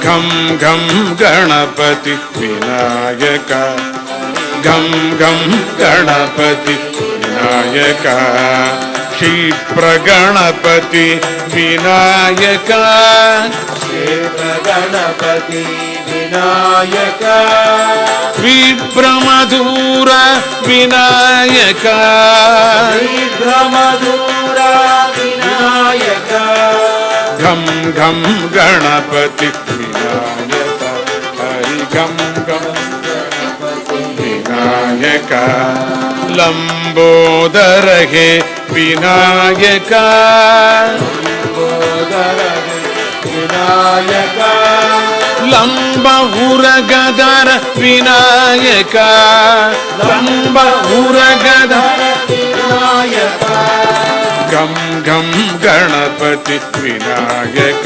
ಘಂ ಘಂ ಗಣಪತಿ ವಿನಾಯಕ ಘಂ ಘಂ ಗಣಪತಿ ವಿನಾಯಕ ಕ್ಷಿಪ್ರ ಗಣಪತಿ ವಿನಾಯಕ ಕ್ಷೇತ್ರ ಗಣಪತಿ ವಿನಾಯಕ ವಿಭ್ರಮಧೂರ ವಿನಾಯಕ ವಿಭ್ರಮಧೂರ ವಿನಾಯಕ ಘಂ ಘಂ ಗಣಪತಿ ವಿನಾಯಕ ಹರಿ ಘಂ ಘಂ ಗಣಪತಿ ವಿನಾಯಕ ಲಂಬೋದರ ಹೇ ವಿನಾಯಕ ಲಂಬೋದರ ವಿನಾಯಕ ಲಂಬ ಉರಗದರ ವಿನಾಯಕ ಲಂಬ ಉರಗದರ ವಿನಾಯಕ ಘಂ ಘಂ ಗಣಪತಿ ವಿನಾಯಕ